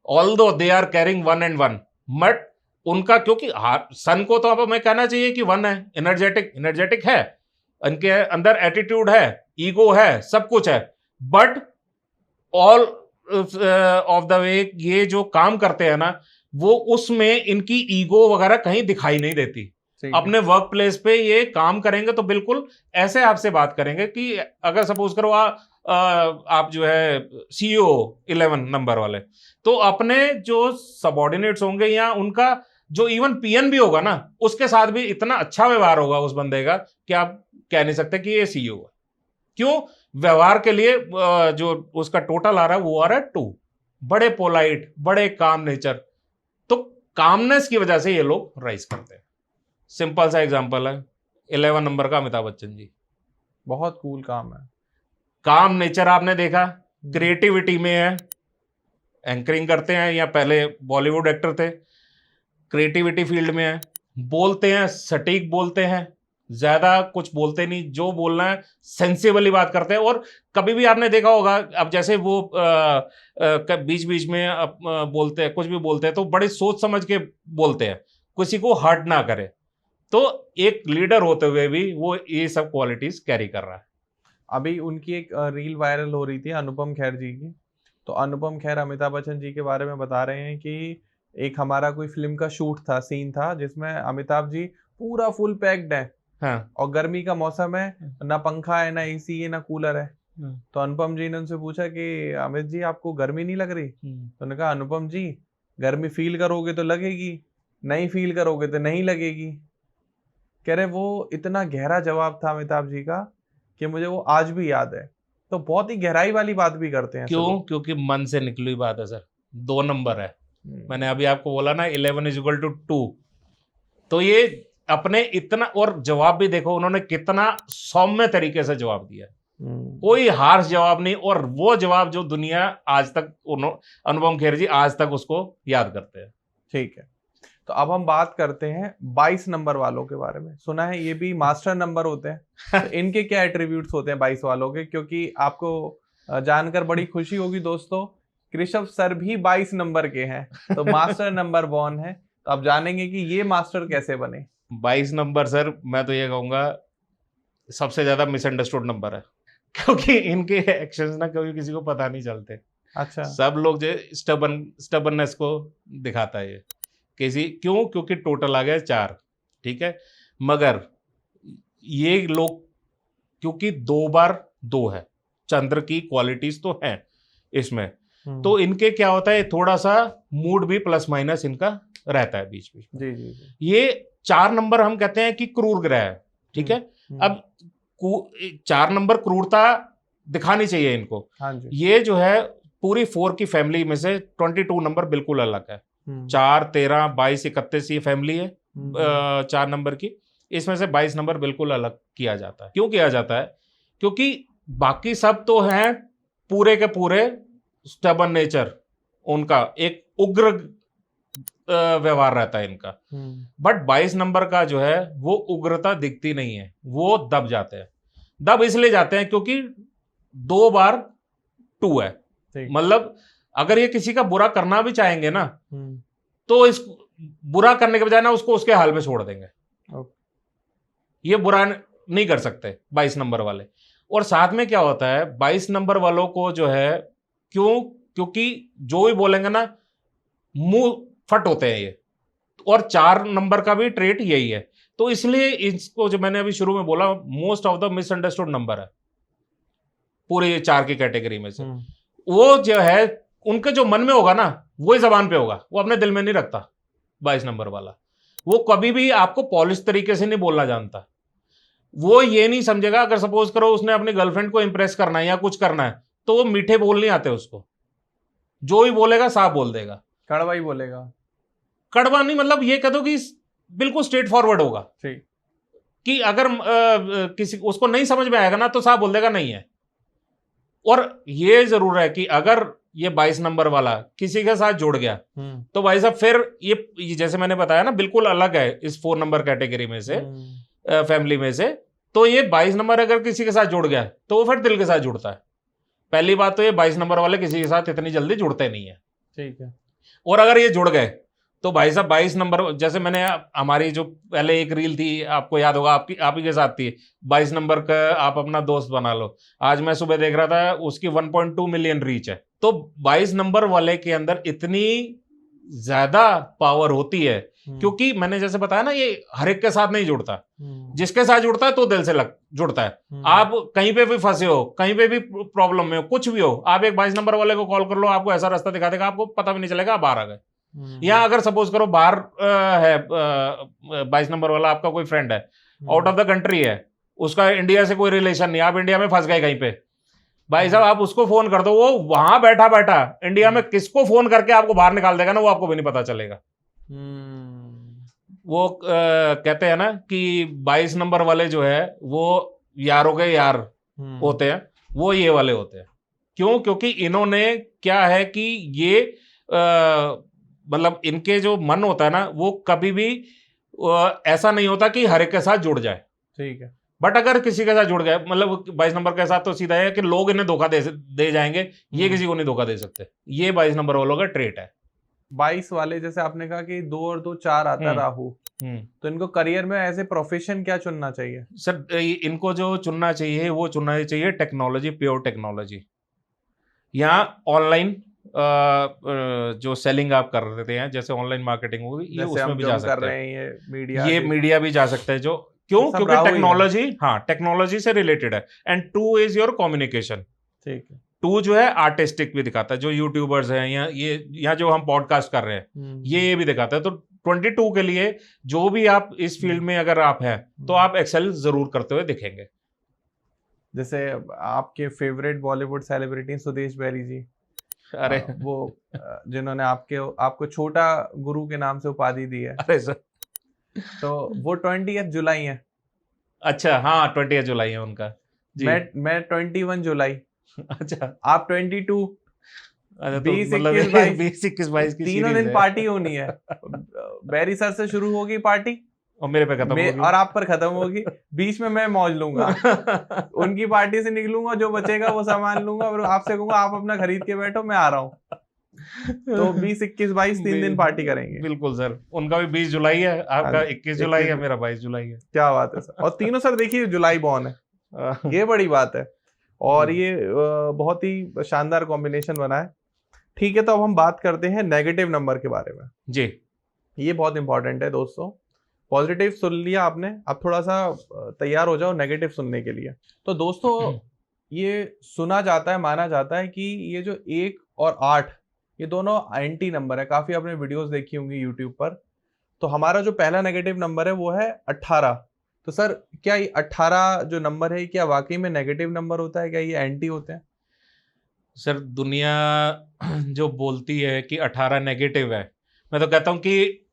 although they are carrying 1 and 1, but उनका, क्योंकि सन को तो अब हमें कहना चाहिए कि 1 है, एनर्जेटिक है, इनके अंदर एटीट्यूड है, ईगो है, सब कुछ है, but all of the way ये जो काम करते हैं ना, वो उसमें इनकी ईगो वगैरह कहीं दिखाई नहीं देती। अपने वर्क प्लेस पे ये काम करेंगे तो बिल्कुल ऐसे आपसे बात करेंगे कि अगर सपोज करो आप जो है सीईओ 11 नंबर वाले, तो अपने जो सबऑर्डिनेट्स होंगे या उनका जो इवन पीएन भी होगा ना, उसके साथ भी इतना अच्छा व्यवहार होगा उस बंदे का कि आप कह नहीं सकते कि ये सीईओ है। क्यों? व्यवहार के लिए जो उसका टोटल आ रहा है वो आ रहा है 2, बड़े पोलाइट, बड़े काम नेचर, तो कामनेस की वजह से ये लोग राइज करते हैं। सिंपल सा एग्जांपल है 11 नंबर का अमिताभ बच्चन जी, बहुत कूल काम है, काम नेचर आपने देखा, क्रिएटिविटी में है, एंकरिंग करते हैं या पहले बॉलीवुड एक्टर थे, क्रिएटिविटी फील्ड में है, बोलते हैं सटीक बोलते हैं, ज्यादा कुछ बोलते नहीं, जो बोलना है सेंसिबली बात करते हैं। और कभी भी आपने देखा होगा, अब जैसे वो बीच बीच में बोलते हैं, कुछ भी बोलते हैं तो बड़ी सोच समझ के बोलते हैं, किसी को हर्ट ना करे। तो एक लीडर होते हुए भी वो ये सब क्वालिटीज कैरी कर रहा है। अभी उनकी एक रील वायरल हो रही थी अनुपम खेर जी की, तो अनुपम खेर अमिताभ बच्चन जी के बारे में बता रहे हैं कि एक हमारा कोई फिल्म का शूट था, सीन था, जिसमें अमिताभ जी पूरा फुल पैक्ड है, हाँ। और गर्मी का मौसम है, ना पंखा है, ना एसी है, ना कूलर है। तो अनुपम जी ने उनसे पूछा कि अमित जी आपको गर्मी नहीं लग रही? तो उन्होंने कहा अनुपम जी गर्मी फील करोगे तो लगेगी, नहीं फील करोगे तो नहीं लगेगी। कह रहे वो इतना गहरा जवाब था अमिताभ जी का कि मुझे वो आज भी याद है। तो बहुत ही गहराई वाली बात भी करते हैं। क्यों? क्योंकि मन से निकली हुई बात है सर। 2 नंबर है, मैंने अभी आपको बोला ना 11 = 2, तो ये अपने इतना, और जवाब भी देखो उन्होंने कितना सौम्य तरीके से जवाब दिया, कोई हार्श जवाब नहीं, और वो जवाब जो दुनिया आज तक अनुपम खेर जी आज तक उसको याद करते हैं। ठीक है, तो अब हम बात करते हैं 22 नंबर वालों के बारे में। सुना है ये भी मास्टर नंबर होते हैं, तो इनके क्या एट्रीब्यूट्स होते हैं 22 वालों के? क्योंकि आपको जानकर बड़ी खुशी होगी दोस्तों, कृषभ सर भी 22 नंबर के हैं, तो मास्टर नंबर बॉर्न है। तो आप जानेंगे कि ये मास्टर कैसे बने। 22 नंबर सर, मैं तो ये कहूंगा सबसे ज्यादा मिसअंडरस्टूड नंबर है, क्योंकि इनके एक्शंस ना कभी किसी को पता नहीं चलते। अच्छा, सब लोग जो स्टबर्ननेस को दिखाता है ये किसी, क्यों? क्योंकि टोटल आ गया 4, ठीक है, मगर ये लोग क्योंकि 2 बार 2 है, चंद्र की क्वालिटीज तो हैं इसमें, तो इनके क्या होता है, थोड़ा सा मूड भी प्लस माइनस इनका रहता है बीच बीच में। जी। ये 4 नंबर हम कहते हैं कि क्रूर ग्रह है, ठीक है। अब 4 नंबर क्रूरता दिखानी चाहिए इनको। हाँ जी। ये जो है पूरी 4 की फैमिली में से 22 नंबर बिल्कुल अलग है। 4, 13, 22, 31 ये फैमिली है 4 नंबर की, इसमें से 22 नंबर बिल्कुल अलग किया जाता है। क्यों किया जाता है? क्योंकि बाकी सब तो हैं पूरे के पूरे स्टबर्न नेचर, उनका एक उग्र व्यवहार रहता है इनका, बट 22 नंबर का जो है वो उग्रता दिखती नहीं है, वो दब जाते हैं। दब इसलिए जाते हैं क्योंकि 2 बार 2 है, मतलब अगर ये किसी का बुरा करना भी चाहेंगे ना, तो इस बुरा करने के बजाय ना उसको उसके हाल पे छोड़ देंगे, ये बुरा नहीं कर सकते 22 नंबर वाले। और साथ में क्या होता है, 22 नंबर वालों को जो है क्यों? क्योंकि जो भी बोलेंगे ना मुंह फट होते हैं ये, और 4 नंबर का भी ट्रेट यही है। तो इसलिए इसको, जो मैंने अभी शुरू में बोला, most of the misunderstood number है पूरे 4 की कैटेगरी में से। वो जो है उनके जो मन में होगा ना वही जबान पे होगा, वो अपने दिल में नहीं रखता 22 नंबर वाला। वो कभी भी आपको पॉलिश तरीके से नहीं बोलना जानता। वो ये नहीं समझेगा, अगर सपोज करो उसने अपनी गर्लफ्रेंड को इंप्रेस करना है या कुछ करना है, तो वो मीठे बोल नहीं आते उसको, जो ही बोलेगा साफ बोल देगा, कड़वा ही बोलेगा। कड़वा नहीं, मतलब ये कह दो कि बिल्कुल स्ट्रेट फॉरवर्ड होगा। ठीक। कि अगर किसी उसको नहीं समझ में आएगा ना तो साफ बोल देगा नहीं है। और ये जरूर है कि अगर ये 22 नंबर वाला किसी के साथ जुड़ गया तो भाई साहब फिर ये जैसे मैंने बताया ना बिल्कुल अलग है इस 4 नंबर कैटेगरी में से, फैमिली में से। तो ये 22 नंबर अगर किसी के साथ जुड़ गया तो वो फिर दिल के साथ जुड़ता है। पहली बात तो ये 22 नंबर वाले किसी के साथ इतनी जल्दी जुड़ते नहीं है। ठीक है। और अगर ये जुड़ गए तो भाई साहब 22 नंबर, जैसे मैंने हमारी जो पहले एक रील थी, आपको याद होगा, आप ही के साथ थी, 22 नंबर का आप अपना दोस्त बना लो। आज मैं सुबह देख रहा था उसकी 1.2 मिलियन रीच है। तो 22 नंबर वाले के अंदर इतनी ज्यादा पावर होती है, क्योंकि मैंने जैसे बताया ना ये हर एक के साथ नहीं जुड़ता, जिसके साथ जुड़ता है तो दिल से जुड़ता है। आप कहीं पे भी फंसे हो, कहीं पे भी प्रॉब्लम में हो, कुछ भी हो, आप एक 22 नंबर वाले को कॉल कर लो, आपको ऐसा रास्ता दिखा देगा, आपको पता भी नहीं चलेगा आप बाहर आ गए। या अगर सपोज करो बाहर है 22 नंबर वाला आपका कोई फ्रेंड है, आउट ऑफ द कंट्री है, उसका इंडिया से कोई रिलेशन नहीं, आप इंडिया में फंस गए कहीं पे, भाई साहब आप उसको फोन कर दो, वो वहां बैठा बैठा इंडिया में किसको फोन करके आपको बाहर निकाल देगा ना, वो आपको भी नहीं पता चलेगा। वो कहते हैं ना कि 22 नंबर वाले जो है वो यारों के यार होते हैं, वो ये वाले होते हैं। क्यों? क्योंकि इन्होंने क्या है कि ये मतलब इनके जो मन होता है ना वो कभी भी ऐसा नहीं होता कि हर एक के साथ जुड़ जाए। ठीक है। बट अगर किसी के साथ जुड़ गए, मतलब 22 नंबर के साथ तो सीधा है कि लोग इन्हें धोखा दे जाएंगे, ये किसी को नहीं धोखा दे सकते। ये 22 नंबर वालों का ट्रेट है। 22 वाले, जैसे आपने कहा कि 2 और 2 4 आता है राहु, तो इनको करियर में ऐसे प्रोफेशन क्या चुनना चाहिए? सर इनको जो चुनना चाहिए वो चुनना चाहिए टेक्नोलॉजी, प्योर टेक्नोलॉजी। यहाँ ऑनलाइन जो सेलिंग आप कर रहे हैं, जैसे ऑनलाइन मार्केटिंग होगी, ये उसमें भी जा सकते हैं, ये मीडिया भी जा सकता है। जो क्यों? क्योंकि टेक्नोलॉजी, हाँ टेक्नोलॉजी से रिलेटेड है। And 2 is your communication. ठीक है। 2 जो है आर्टिस्टिक भी दिखाता है, जो यूट्यूबर्स हैं या ये जो हम पॉडकास्ट कर रहे हैं ये भी दिखाता है। तो 22 के लिए जो भी आप इस फील्ड में अगर आप हैं तो आप एक्सेल जरूर करते हुए दिखेंगे। जैसे आपके फेवरेट बॉलीवुड सेलिब्रिटी सुदेश बैरी जी, अरे वो जिन्होंने आपको छोटा गुरु के नाम से उपाधि दी है। अरे सर, तो वो 20 जुलाई है। अच्छा, हाँ 20 जुलाई है उनका जी। मैं 21 जुलाई। अच्छा, आप 22। 20, 21, 22 की तीनों दिन पार्टी होनी है। बैरी सर से शुरू होगी पार्टी और मेरे पे खत्म होगी, और आप पर खत्म होगी। बीच में मैं मौज लूंगा, उनकी पार्टी से निकलूंगा, जो बचेगा वो सामान लूंगा और आपसे कहूंगा आप अपना खरीद के बैठो, मैं आ रहा हूँ। तो 20, 21, 22 3 दिन पार्टी करेंगे। बिल्कुल सर, उनका भी 20 जुलाई है, आपका 21 जुलाई है, मेरा 22 जुलाई है। क्या बात है सर। और तीनों सर देखिए जुलाई बॉर्न है, ये बड़ी बात है। और ये बहुत ही शानदार कॉम्बिनेशन बना है। ठीक है, तो अब हम बात करते हैं नेगेटिव नंबर के बारे में जी। ये बहुत इंपॉर्टेंट है दोस्तों। पॉजिटिव सुन लिया आपने, अब थोड़ा सा तैयार हो जाओ नेगेटिव सुनने के लिए। तो दोस्तों ये सुना जाता है, माना जाता है कि ये जो 1 और 8 ये दोनों एंटी नंबर है। काफी आपने वीडियोस देखी होंगी यूट्यूब पर। तो हमारा जो पहला नेगेटिव नंबर है वो है 18। तो सर क्या ये 18 जो नंबर है क्या वाकई में नेगेटिव नंबर होता है? क्या ये एंटी होते हैं? सर दुनिया जो बोलती है कि 18 नेगेटिव है, मैं तो कहता हूं कि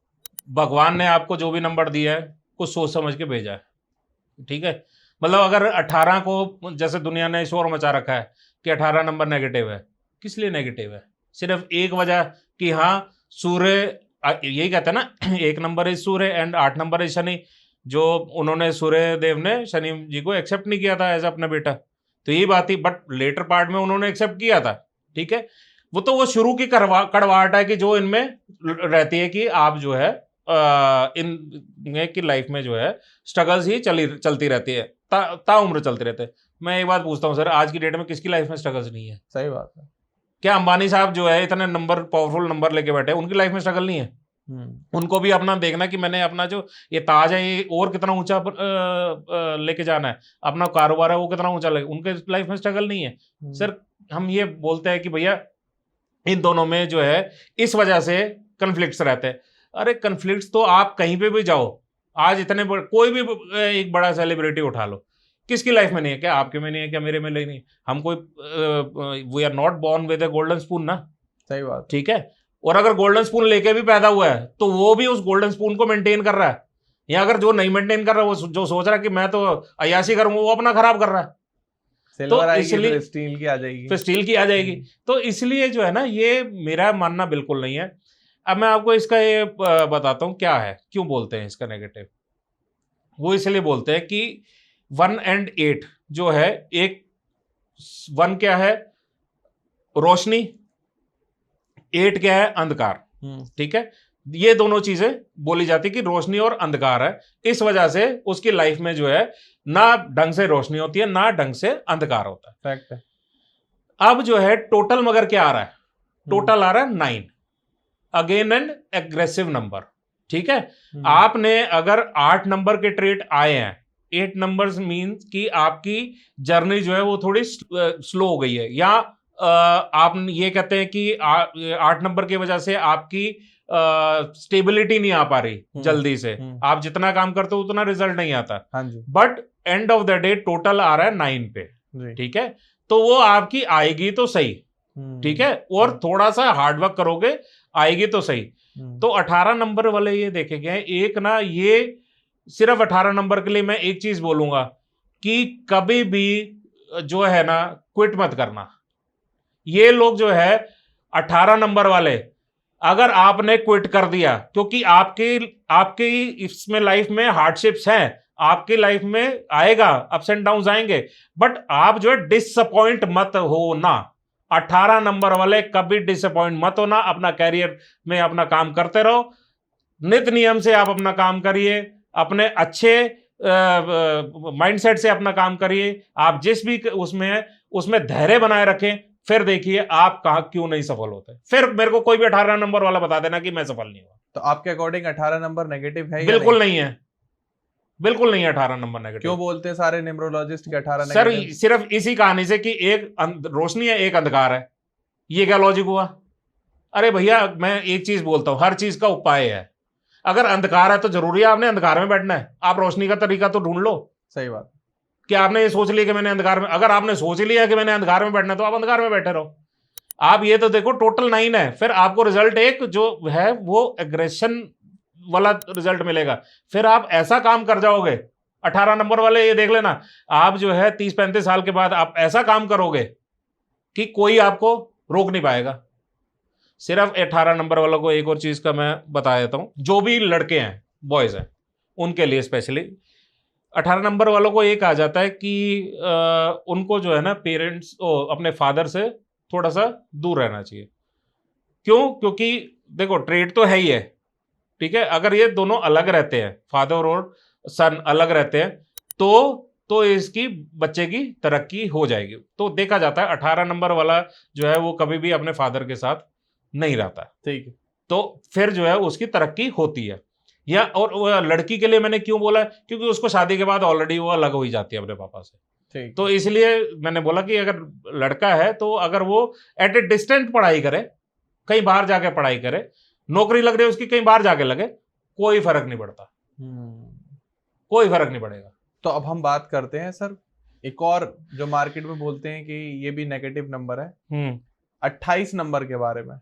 भगवान ने आपको जो भी नंबर दिया है कुछ सोच समझ के भेजा है। ठीक है, मतलब अगर 18 को, जैसे दुनिया ने शोर मचा रखा है कि 18 नंबर नेगेटिव है, किस लिए नेगेटिव है? सिर्फ एक वजह कि हाँ सूर्य, यही कहते हैं ना 1 number is Surya and 8 number is Shani. जो उन्होंने सूर्य देव ने शनि जी को एक्सेप्ट नहीं किया था एज अपना बेटा, तो यही बात थी। बट लेटर पार्ट में उन्होंने एक्सेप्ट किया था। ठीक है, वो शुरू की कड़वाहट है कि जो इनमें रहती है कि आप जो है इन की लाइफ में जो है स्ट्रगल्स ही चलती रहती है, ताउम्र चलते रहते हैं। मैं एक बात पूछता हूँ सर, आज की डेट में किसकी लाइफ में स्ट्रगल्स नहीं है? सही बात है। क्या अंबानी साहब जो है इतने नंबर, पावरफुल नंबर लेके बैठे, उनकी लाइफ में स्ट्रगल नहीं है? उनको भी अपना देखना कि मैंने अपना जो ये ताज है ये और कितना ऊंचा लेके जाना है, अपना कारोबार है वो कितना ऊंचा लेके, उनके लाइफ में स्ट्रगल नहीं है। सर हम ये बोलते हैं कि भैया इन दोनों में जो है इस वजह से कन्फ्लिक्ट्स रहते हैं। अरे कन्फ्लिक्ट्स तो आप कहीं पे भी जाओ, आज इतने कोई भी एक बड़ा सेलिब्रिटी उठा लो, किसकी लाइफ में नहीं है? क्या आपके में नहीं है? क्या मेरे में नहीं? हम कोई we are not born with a golden spoon ना। सही बात। ठीक है, और अगर गोल्डन स्पून लेके भी पैदा हुआ है तो वो भी उस गोल्डन स्पून को मेंटेन कर रहा है, या अगर जो नहीं मेंटेन कर रहा है, वो जो सोच रहा है कि मैं तो अयाशी करूंगा, वो अपना खराब कर रहा है। सिल्वर आएगी तो स्टील की आ जाएगी, फिर स्टील की आ जाएगी। तो इसलिए जो है ना, ये मेरा मानना बिल्कुल नहीं है। अब मैं आपको इसका ये बताता हूं क्या है, क्यों बोलते हैं इसका नेगेटिव। वो इसलिए बोलते हैं कि 1 and 8 जो है, एक 1 क्या है? रोशनी। 8 क्या है? अंधकार। ठीक है, ये दोनों चीजें बोली जाती कि रोशनी और अंधकार है, इस वजह से उसकी लाइफ में जो है ना ढंग से रोशनी होती है ना ढंग से अंधकार होता है। फैक्ट है। अब जो है टोटल मगर क्या आ रहा है? टोटल आ रहा है 9, अगेन एंड एग्रेसिव नंबर। ठीक है, आपने अगर 8 नंबर के ट्रेट आए हैं, 8 नंबर्स मीन्स कि आपकी जर्नी जो है वो थोड़ी स्लो हो गई है, या आप ये कहते हैं कि 8 नंबर की वजह से आपकी स्टेबिलिटी नहीं आ पा रही जल्दी से, आप जितना काम करते हो उतना रिजल्ट नहीं आता। But end of the day total आ रहा है 9 पे। ठीक है, तो वो आपकी आएगी तो सही। ठीक है, और थोड़ा सा हार्डवर्क करोगे आएगी तो सही। तो 18 नंबर वाले ये देखे गए एक ना, ये सिर्फ 18 नंबर के लिए मैं एक चीज बोलूंगा कि कभी भी जो है ना क्विट मत करना। ये लोग जो है 18 नंबर वाले, अगर आपने क्विट कर दिया, क्योंकि आपकी इसमें लाइफ में हार्डशिप्स हैं, आपकी लाइफ में आएगा, अप्स एंड डाउन आएंगे, बट आप जो है डिसअपॉइंट मत हो ना। 18 नंबर वाले कभी डिसअपॉइंट मत होना, अपना कैरियर में अपना काम करते रहो, नित नियम से आप अपना काम करिए, अपने अच्छे माइंडसेट से अपना काम करिए, आप जिस भी उसमें है उसमें धैर्य बनाए रखें, फिर देखिए आप कहां क्यों नहीं सफल होते। फिर मेरे को कोई भी 18 नंबर वाला बता देना कि मैं सफल नहीं हुआ। तो आपके अकॉर्डिंग 18 नंबर नेगेटिव है? बिल्कुल नहीं है, बिल्कुल नहीं है 18 नंबर नेगेटिव। क्यों बोलते हैं सारे न्यूमरोलॉजिस्ट के 18 सर नेगेटिव? सिर्फ इसी कहानी से कि एक रोशनी है एक अंधकार है, ये क्या लॉजिक हुआ? अरे भैया मैं एक चीज बोलता हूं, हर चीज का उपाय है। अगर अंधकार है तो जरूरी है आपने अंधकार में बैठना है? आप रोशनी का तरीका तो ढूंढ लो। सही बात। कि आपने ये सोच लिया कि मैंने अंधकार में, अगर आपने सोच लिया कि मैंने अंधकार में बैठना है तो आप अंधकार में बैठे रहो। आप ये तो देखो टोटल 9 है, फिर आपको रिजल्ट एक जो है वो एग्रेशन वाला रिजल्ट मिलेगा, फिर आप ऐसा काम कर जाओगे। 18 नंबर वाले ये देख लेना, आप जो है 30-35 साल के बाद आप ऐसा काम करोगे कि कोई आपको रोक नहीं पाएगा। सिर्फ 18 नंबर वालों को एक और चीज का मैं बता देता हूं, जो भी लड़के हैं बॉयज हैं उनके लिए स्पेशली 18 नंबर वालों को ये कहा जाता है कि उनको जो है ना पेरेंट्स अपने फादर से थोड़ा सा दूर रहना चाहिए। क्यों? क्योंकि देखो ट्रेड तो है ही है, ठीक है, अगर ये दोनों अलग रहते हैं, फादर और सन अलग रहते हैं, तो इसकी बच्चे की तरक्की हो जाएगी। तो देखा जाता है 18 नंबर वाला जो है वो कभी भी अपने फादर के साथ नहीं रहता। ठीक है, तो फिर जो है उसकी तरक्की होती है। या और लड़की के लिए मैंने क्यों बोला, क्योंकि उसको शादी के बाद ऑलरेडी वो अलग हो ही जाती है अपने पापा से। तो इसलिए मैंने बोला कि अगर लड़का है तो अगर वो एट ए डिस्टेंट पढ़ाई करे, कहीं बाहर जाके पढ़ाई करे, नौकरी लग रही है उसकी कहीं बाहर जाके लगे, कोई फर्क नहीं पड़ता, कोई फर्क नहीं पड़ेगा। तो अब हम बात करते हैं सर एक और जो मार्केट में बोलते हैं कि ये भी नेगेटिव नंबर है, 28 नंबर के बारे में।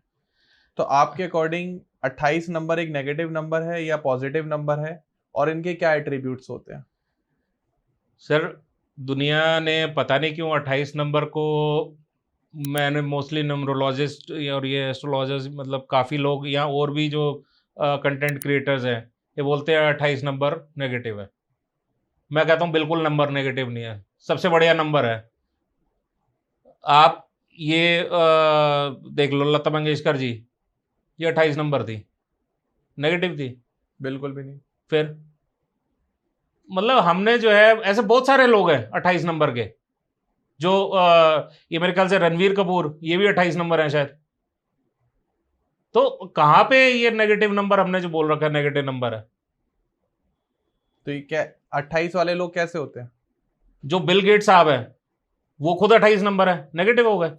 तो आपके अकॉर्डिंग 28 नंबर एक नेगेटिव नंबर है या पॉजिटिव नंबर है, और इनके क्या एट्रीब्यूट्स होते हैं? सर दुनिया ने पता नहीं क्यों 28 नंबर को, मैंने मोस्टली न्यूमरोलॉजिस्ट और ये एस्ट्रोलॉजर्स, मतलब काफ़ी लोग या और भी जो कंटेंट क्रिएटर्स हैं, ये बोलते हैं 28 नंबर नेगेटिव है। मैं कहता हूँ बिल्कुल नंबर नेगेटिव नहीं है, सबसे बढ़िया नंबर है। आप ये देख लो, लता मंगेशकर जी, ये 28 नंबर थी, नेगेटिव थी? बिल्कुल भी नहीं। फिर मतलब हमने जो है ऐसे बहुत सारे लोग हैं 28 नंबर के, जो ये मेरे ख्याल से रणवीर कपूर, ये भी 28 नंबर है शायद। तो कहां पे ये नेगेटिव नंबर हमने जो बोल रखा है नेगेटिव नंबर है? तो ये क्या 28 वाले लोग कैसे होते हैं? जो बिल गेट्स साहब है वो खुद 28 नंबर है, नेगेटिव हो गए।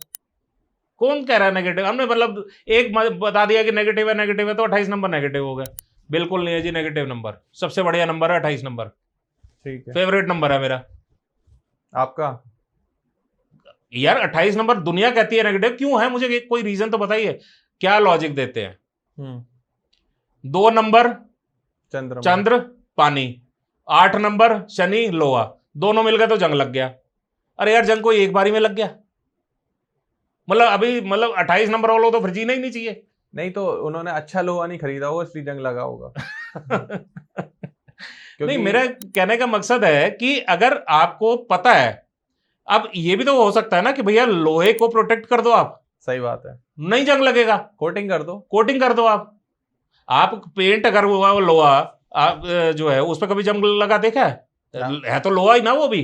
कौन कह रहा है नेगेटिव? हमने मतलब एक बता दिया कि नेगेटिव है तो 28 नंबर नेगेटिव हो गए। बिल्कुल नहीं है जी नेगेटिव नंबर, सबसे बढ़िया नंबर है 28 नंबर। ठीक है, फेवरेट नंबर है मेरा। आपका? यार 28 नंबर दुनिया कहती है नेगेटिव, क्यों है? मुझे कोई रीजन तो बताइए, क्या लॉजिक देते हैं? 2 नंबर चंद्रमा। चंद्र पानी, 8 नंबर शनि लोहा, दोनों मिल गए तो जंग लग गया। अरे यार जंग कोई एक बारी में लग गया? मतलब अभी मतलब 28 नंबर वालों तो फिर जीना ही नहीं चाहिए। नहीं तो उन्होंने अच्छा लोहा नहीं खरीदा होगा इसलिए जंग लगा होगा। नहीं, मेरा कहने का मकसद है कि अगर आपको पता है, अब ये भी तो हो सकता है ना कि भैया लोहे को प्रोटेक्ट कर दो आप, सही बात है, नहीं जंग लगेगा, कोटिंग कर दो। कोटिंग कर दो आप पेंट अगर हुआ वो लोहा आप जो है उस पर कभी जंग लगा देखा है तो लोहा ही ना वो भी।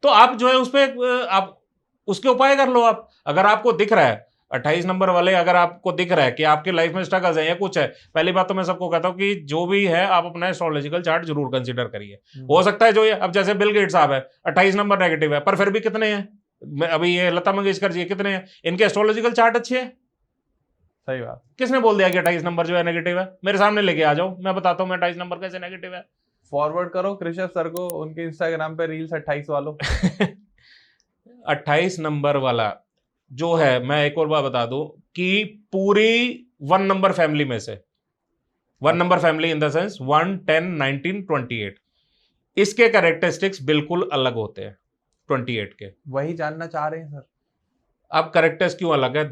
तो आप जो है उस पर आप उसके उपाय कर लो। आप अगर आपको दिख रहा है 28 नंबर वाले, अगर आपको दिख रहा है कि आपके लाइफ में स्ट्रगल्स है या कुछ है, पहली बात तो मैं सबको कहता हूं कि जो भी है आप अपना एस्ट्रोलॉजिकल चार्ट जरूर कंसीडर करिए। हो सकता है जो ये अब जैसे बिल गेट्स साहब है 28 नंबर नेगेटिव है, पर फिर भी कितने हैं? अभी ये लता मंगेशकर जी कितने हैं? इनके एस्ट्रोलॉजिकल चार्ट अच्छे हैं। सही बात। किसने बोल दिया कि 28 नंबर जो है नेगेटिव है? मेरे सामने लेके आ जाओ, मैं बताता हूं मैं 28 नंबर कैसे नेगेटिव है। फॉरवर्ड करो कृषभ सर को उनके इंस्टाग्राम पे रील्स 28 वालों। 28 नंबर वाला जो है, मैं एक और बात बता दूं कि पूरी 1 नंबर फैमिली में से, 1 number family in the sense 1, 10, 19, 28, इसके कैरेक्टरिस्टिक्स बिल्कुल अलग होते हैं 28 के। वही जानना चाह रहे हैं सर। अब कैरेक्टर्स क्यों अलग है?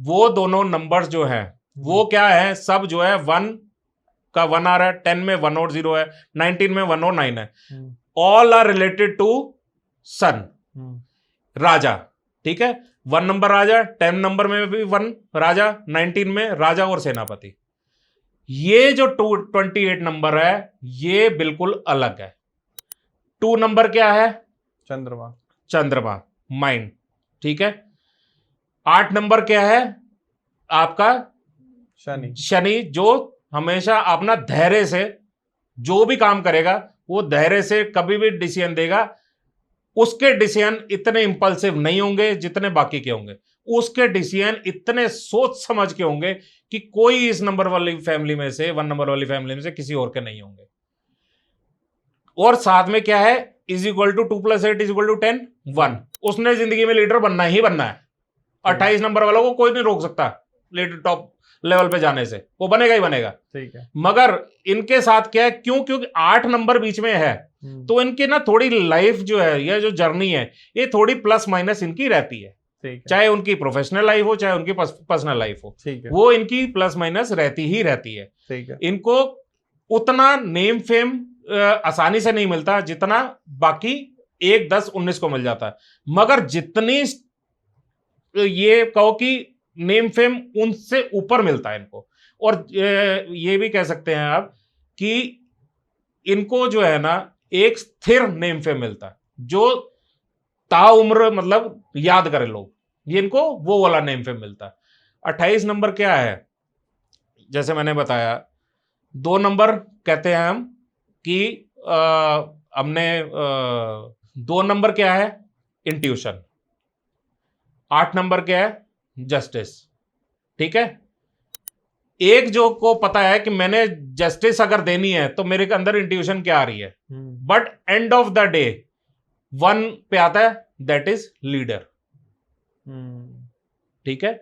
वो दोनों नंबर्स जो हैं वो क्या है, सब जो है 1 का 1 आ रहा है, 10 में 1 और 0 है, 19 में 1 और 9 है। ऑल आर रिलेटेड टू सन, राजा। ठीक है, 1 नंबर राजा, 10 नंबर में भी 1 राजा, 19 में राजा और सेनापति। ये जो 28 नंबर है ये बिल्कुल अलग है। 2 नंबर क्या है? चंद्रमा। चंद्रमा, माइंड। ठीक है, 8 नंबर क्या है आपका? शनि। शनि, जो हमेशा अपना धैर्य से जो भी काम करेगा वो धैर्य से कभी भी डिसीजन देगा। उसके डिसीजन इतने इंपल्सिव नहीं होंगे जितने बाकी के होंगे। उसके डिसीजन इतने सोच समझ के होंगे कि कोई इस नंबर वाली फैमिली में से, 1 नंबर वाली फैमिली में से किसी और के नहीं होंगे। और साथ में क्या है? Is equal to 2 + 8 = 10, 1। उसने जिंदगी में लीडर बनना ही बनना है। 28 नंबर वालों को कोई नहीं रोक सकता लीडर टॉप लेवल पे जाने से, वो बनेगा ही बनेगा। ठीक है, मगर इनके साथ क्या है, क्योंकि 8 नंबर बीच में है तो इनके ना थोड़ी लाइफ जो है, ये जो जर्नी है, ये थोड़ी प्लस माइनस इनकी रहती है। चाहे उनकी प्रोफेशनल लाइफ हो चाहे उनकी पर्सनल लाइफ हो, वो इनकी प्लस माइनस रहती ही रहती है। ठीक है, इनको उतना नेम फेम आसानी से नहीं मिलता जितना बाकी 1, 10, 19 को मिल जाता है। मगर जितनी ये कहो कि नेम फेम उनसे ऊपर मिलता है इनको। और ये भी कह सकते हैं आप कि इनको जो है ना एक स्थिर नेम फेम मिलता है जो ताउम्र मतलब याद करें लोग, ये इनको वो वाला नेम फेम मिलता है। 28 नंबर क्या है? जैसे मैंने बताया, 2 नंबर कहते हैं हम कि हमने 2 नंबर क्या है? इंट्यूशन। 8 नंबर क्या है? जस्टिस। ठीक है, एक जो को पता है कि मैंने जस्टिस अगर देनी है तो मेरे के अंदर इंट्यूशन क्या आ रही है, but end of the day 1 पे आता है, दैट इज लीडर। ठीक है,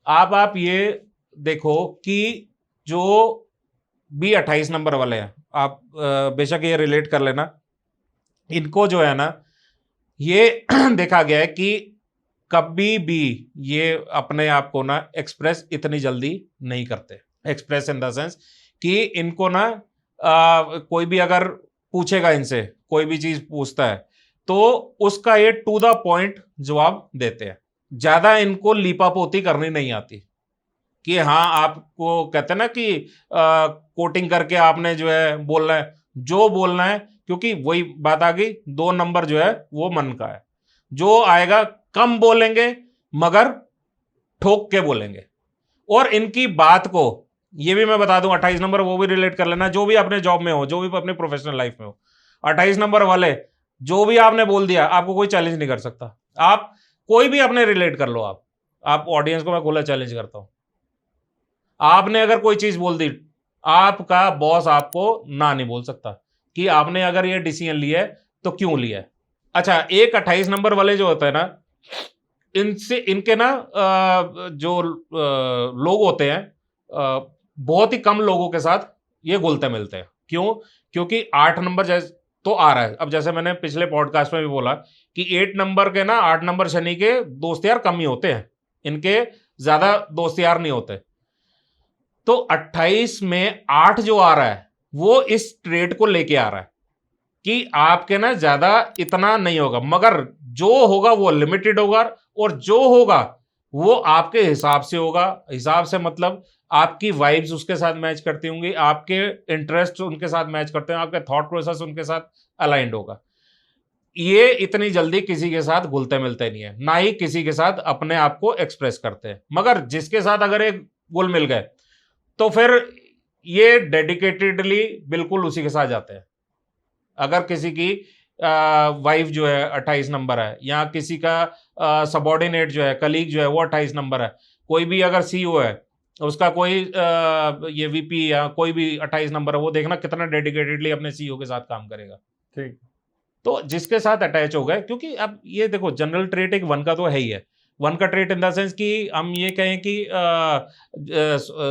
आप ये देखो कि जो भी 28 नंबर वाले हैं, आप बेशक ये रिलेट कर लेना, इनको जो है ना ये देखा गया है कि कभी भी ये अपने आप को ना एक्सप्रेस इतनी जल्दी नहीं करते। एक्सप्रेस इन द सेंस कि इनको ना कोई भी अगर पूछेगा, इनसे कोई भी चीज पूछता है तो उसका ये टू द पॉइंट जवाब देते हैं। ज्यादा इनको लीपापोती करनी नहीं आती कि हाँ आपको कहते हैं ना कि कोटिंग करके आपने जो है बोलना है, जो बोलना है, क्योंकि वही बात आ गई, 2 नंबर जो है वो मन का है। जो आएगा कम बोलेंगे मगर ठोक के बोलेंगे। और इनकी बात को ये भी मैं बता दूं, 28 नंबर वो भी रिलेट कर लेना, जो भी अपने जॉब में हो, जो भी अपने प्रोफेशनल लाइफ में हो, 28 नंबर वाले जो भी आपने बोल दिया आपको कोई चैलेंज नहीं कर सकता। आप कोई भी अपने रिलेट कर लो, आप ऑडियंस को मैं खुला चैलेंज करता हूं, आपने अगर कोई चीज बोल दी, आपका बॉस आपको ना नहीं बोल सकता कि आपने अगर ये डिसीजन लिया है तो क्यों लिया है। अच्छा, एक 28 नंबर वाले जो होता है ना, इनसे इनके ना जो लोग होते हैं, बहुत ही कम लोगों के साथ ये घुलते मिलते हैं। क्यों? क्योंकि 8 नंबर जैसे तो आ रहा है। अब जैसे मैंने पिछले पॉडकास्ट में भी बोला कि 8 नंबर के ना 8 नंबर शनि के दोस्त यार कम ही होते हैं, इनके ज्यादा दोस्त यार नहीं होते। तो 28 में 8 जो आ रहा है वो इस ट्रेड को लेके आ रहा है कि आपके ना ज्यादा इतना नहीं होगा, मगर जो होगा वो लिमिटेड होगा, और जो होगा वो आपके हिसाब से होगा। हिसाब से मतलब आपकी वाइब्स उसके साथ मैच करती होंगी, आपके इंटरेस्ट उनके साथ मैच करते हैं, आपके थॉट प्रोसेस उनके साथ अलाइंड होगा। ये इतनी जल्दी किसी के साथ घुलते मिलते नहीं है, ना ही किसी के साथ अपने आप को एक्सप्रेस करते हैं। मगर जिसके साथ अगर एक घुल मिल गए तो फिर ये डेडिकेटेडली बिल्कुल उसी के साथ जाते हैं। अगर किसी की वाइफ जो है 28 नंबर है, या किसी का सबॉर्डिनेट जो है, कलीग जो है वो 28 नंबर है, कोई भी अगर सीईओ है, उसका कोई ये वीपी या कोई भी 28 नंबर है, वो देखना कितना डेडिकेटेडली अपने सीईओ के साथ काम करेगा। ठीक। तो जिसके साथ अटैच हो गए, क्योंकि अब ये देखो जनरल ट्रेट एक वन का तो है ही है। वन का ट्रेट इन द सेंस कि हम ये कहें कि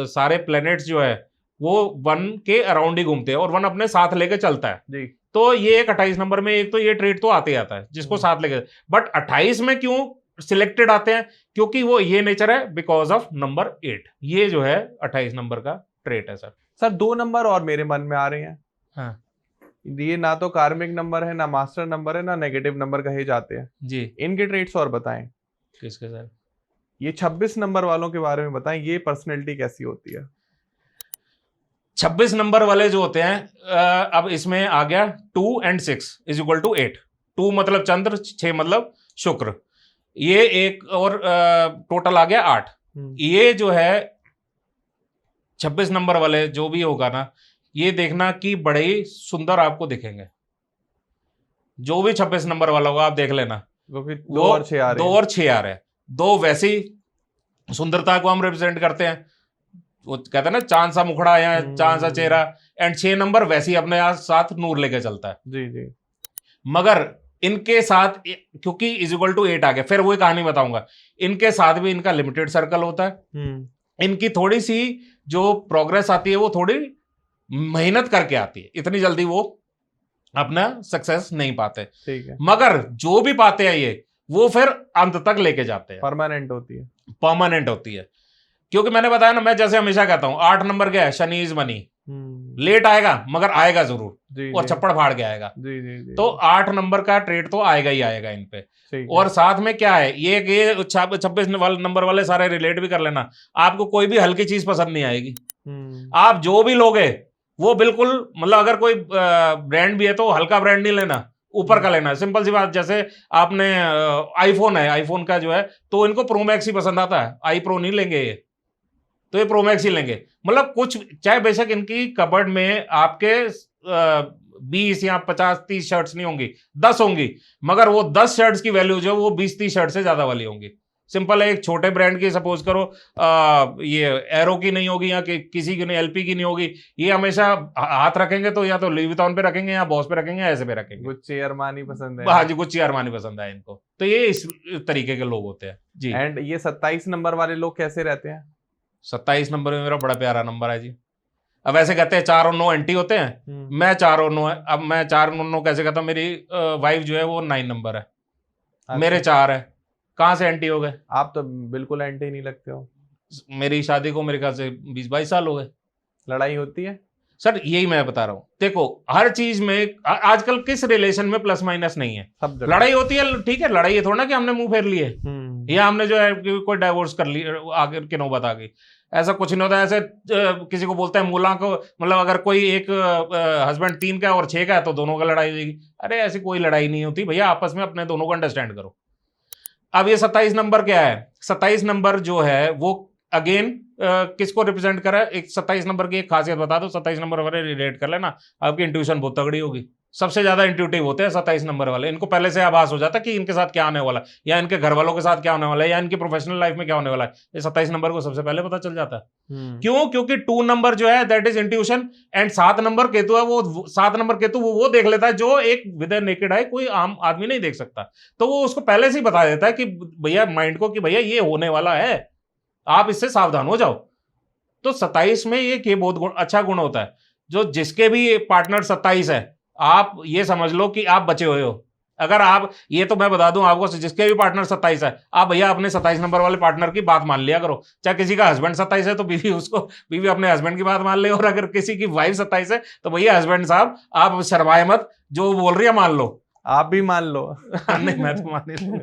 सारे प्लैनेट्स जो है वो वन के अराउंड ही घूमते हैं और वन अपने साथ लेके चलता है जी। तो ये एक 28 नंबर में एक तो ये ट्रेड तो आते ही आता है जिसको साथ लेके। बट 28 में क्यों सिलेक्टेड आते हैं? क्योंकि वो ये नेचर है बिकॉज ऑफ नंबर 8। ये जो है 28 नंबर का ट्रेट है सर। सर 2 नंबर और मेरे मन में आ रहे हैं। हाँ ये ना तो कार्मिक नंबर है, ना मास्टर नंबर है, ना नेगेटिव नंबर कहे जाते हैं जी। इनके ट्रेड्स और बताएं। किसके सर? ये 26 नंबर वालों के बारे में बताएं, ये पर्सनैलिटी कैसी होती है? 26 नंबर वाले जो होते हैं, अब इसमें आ गया 2 and 6 इज इक्वल टू 8। 2 मतलब चंद्र, 6 मतलब शुक्र, ये एक और टोटल आ गया 8। ये जो है 26 नंबर वाले जो भी होगा ना, ये देखना कि बड़े ही सुंदर आपको दिखेंगे। जो भी 26 नंबर वाला होगा आप देख लेना, क्योंकि 2 और 6 आ रहे हैं। 2 और 6 आ रहे हैं। 2 वैसी सुंदरता को हम रिप्रेजेंट करते हैं, वो कहते हैं ना चांद सा मुखड़ा या चांद सा चेहरा, एंड 6 नंबर वैसे ही अपने साथ नूर लेके चलता है। जी जी। मगर इनके साथ क्योंकि इज इक्वल टू 8 आ गया, फिर वही कहानी बताऊंगा। इनके साथ भी इनका लिमिटेड सर्कल होता है। इनकी थोड़ी सी जो प्रोग्रेस आती है वो थोड़ी मेहनत करके आती है, इतनी जल्दी वो अपना सक्सेस नहीं पाते। ठीक है। मगर जो भी पाते हैं ये वो फिर अंत तक लेके जाते हैं, परमानेंट होती है। परमानेंट होती है। क्योंकि मैंने बताया ना, मैं जैसे हमेशा कहता हूं 8 नंबर क्या है, शनि इज मनी। लेट आएगा मगर आएगा जरूर, जी, और जी, छप्पड़ फाड़ के आएगा। जी, जी, जी, तो 8 नंबर का ट्रेड तो आएगा ही आएगा इन पे। और साथ में क्या है, ये 26 नंबर वाले सारे रिलेट भी कर लेना, आपको कोई भी हल्की चीज पसंद नहीं आएगी। आप जो भी लोगे वो बिल्कुल, मतलब अगर कोई ब्रांड भी है तो हल्का ब्रांड नहीं लेना, ऊपर का लेना। सिंपल सी बात, जैसे आपने आईफोन है, आईफोन का जो है तो इनको प्रो मैक्स ही पसंद आता है, आई प्रो नहीं लेंगे ये, तो ये प्रो मैक्स ही लेंगे। मतलब कुछ चाहे बेशक इनकी कबर्ड में आपके 20 या 50-30 शर्ट्स नहीं होंगी, 10 होंगी, मगर वो 10 शर्ट्स की वैल्यू जो वो 20-30 शर्ट से ज्यादा वाली होंगी। सिंपल है, एक छोटे ब्रांड की सपोज करो ये एरो की नहीं होगी या किसी की नहीं, एलपी की नहीं होगी, ये हमेशा हाथ रखेंगे तो या तो लुई विटॉन पे रखेंगे या बॉस पे रखेंगे, ऐसे पे रखेंगे। गुच्ची अरमानी पसंद है। हाँ जी, गुच्ची अरमानी पसंद है इनको। तो ये इस तरीके के लोग होते हैं जी। एंड ये 27 नंबर वाले लोग कैसे रहते हैं? 27 नंबर में मेरा बड़ा प्यारा नंबर है जी। अब ऐसे कहते हैं 4 और 9 एंटी होते हैं, मैं 4 और 9 है। अब मैं 4 और 9 कैसे कहता हूँ? मेरी वाइफ जो है वो 9 नंबर है। अच्छा। मेरे 4 है, कहाँ से एंटी हो गए? आप तो बिल्कुल एंटी नहीं लगते हो। मेरी शादी को मेरे ख्याल से 20-22 साल हो गए। लड़ाई होती है सर? यही मैं बता रहा हूँ, देखो हर चीज में आजकल किस रिलेशन में प्लस माइनस नहीं है, सब जगह लड़ाई होती है। ठीक है, लड़ाई है थोड़ा ना कि हमने मुंह फेर लिए या हमने जो है कोई डाइवोर्स कर ली, आगे की नौबत आ गई, ऐसा कुछ नहीं होता। ऐसे किसी को बोलते हैं मूला को, मतलब अगर कोई एक हस्बैंड 3 का और 6 का है तो दोनों का लड़ाई होगी। अरे ऐसी कोई लड़ाई नहीं होती भैया, आपस में अपने दोनों को अंडरस्टैंड करो। अब ये 27 नंबर क्या है? 27 नंबर जो है वो अगेन किसको रिप्रेजेंट कर रहा है? एक 27 नंबर की एक खासियत बता दो, 27 नंबर वाले रिलेट कर लेना, आपकी इंट्यूशन बहुत तगड़ी होगी। सबसे ज्यादा इंट्यूटिव होते हैं 27 नंबर वाले, इनको पहले से आभास हो जाता है कि इनके साथ क्या आने वाला है, या इनके घर वालों के साथ क्या होने वाला है, या इनकी प्रोफेशनल लाइफ में क्या होने वाला है, ये 27 नंबर को सबसे पहले पता चल जाता है। क्यों? क्योंकि 2 नंबर जो है that is intuition, and 7 number Ketu है, वो 7 नंबर केतु वो देख लेता है जो एक विद नेकेड आई कोई आम आदमी नहीं देख सकता। तो वो उसको पहले से ही बता देता है कि भैया माइंड को कि भैया ये होने वाला है, आप इससे सावधान हो जाओ। तो 27 में ये बहुत अच्छा गुण होता है, जो जिसके भी पार्टनर 27 है, आप ये समझ लो कि आप बचे हुए हो। अगर आप, ये तो मैं बता दूं आपको, जिसके भी पार्टनर 27 है, आप भैया अपने 27 नंबर वाले पार्टनर की बात मान लिया करो। चाहे किसी का हस्बैंड 27 है तो बीवी अपने हस्बैंड की बात मान ले, और अगर किसी की वाइफ 27 है तो भैया हस्बैंड साहब आप शर्माए मत, जो बोल रही है मान लो, आप भी मान लो। नहीं मैं तो मान नहीं लूं।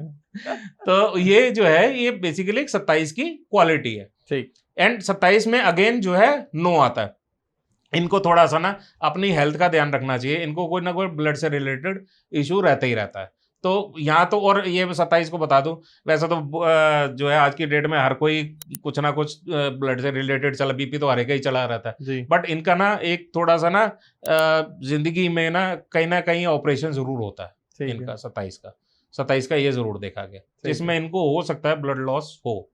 तो ये जो है ये बेसिकली एक 27 की क्वालिटी है। ठीक। एंड 27 में अगेन जो है 9 आता है। इनको थोड़ा सा ना अपनी हेल्थ का ध्यान रखना चाहिए, इनको कोई ना कोई ब्लड से रिलेटेड इशू रहता ही रहता है। तो यहाँ तो, और ये 27 को बता दूं, वैसे तो जो है आज की डेट में हर कोई कुछ ना कुछ ब्लड से रिलेटेड चला, बीपी तो हर एक ही चला रहता है, बट इनका ना एक थोड़ा सा ना जिंदगी में ना कहीं ऑपरेशन जरूर होता है इनका 27 का ये जरूर देखा गया, जिसमें इनको हो सकता है ब्लड लॉस हो।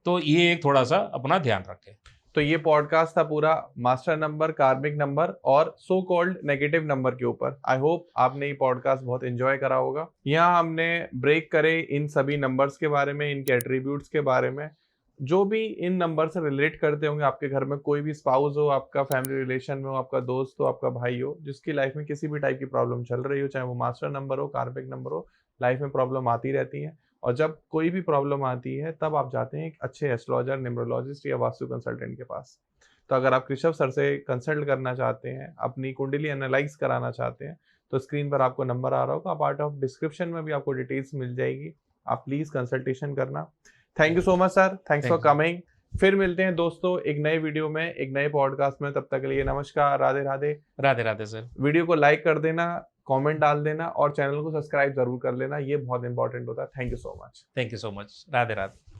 तो ये एक थोड़ा सा अपना ध्यान रखें। तो ये पॉडकास्ट था पूरा मास्टर नंबर, कार्मिक नंबर और सो कॉल्ड नेगेटिव नंबर के ऊपर। आई होप आपने ये पॉडकास्ट बहुत एंजॉय करा होगा। यहाँ हमने ब्रेक करे इन सभी नंबर्स के बारे में, इनके एट्रीब्यूट्स के बारे में, जो भी इन नंबर से रिलेट करते होंगे। आपके घर में कोई भी स्पाउस हो, आपका फैमिली रिलेशन में हो, आपका दोस्त हो, आपका भाई हो, जिसकी लाइफ में किसी भी टाइप की प्रॉब्लम चल रही हो, चाहे वो मास्टर नंबर हो, कार्मिक नंबर हो, लाइफ में प्रॉब्लम आती रहती है। और जब कोई भी प्रॉब्लम आती है तब आप जाते हैं एक अच्छे एस्ट्रोलॉजर, न्यूमरोलॉजिस्ट या वास्तु कंसल्टेंट के पास। तो अगर आप कृषभ सर से कंसल्ट करना चाहते हैं, अपनी कुंडली एनालाइज कराना चाहते हैं, तो स्क्रीन पर आपको नंबर आ रहा होगा, पार्ट ऑफ डिस्क्रिप्शन में भी आपको डिटेल्स मिल जाएगी। आप प्लीज कंसल्टेशन करना। Thank you so much sir, thanks for coming. फिर मिलते हैं दोस्तों एक नए वीडियो में, एक नए पॉडकास्ट में। तब तक के लिए नमस्कार, राधे राधे। राधे राधे सर। वीडियो को लाइक कर देना, कमेंट डाल देना और चैनल को सब्सक्राइब जरूर कर लेना, ये बहुत इंपॉर्टेंट होता है। Thank you so much. Thank you so much. Radhe Radhe.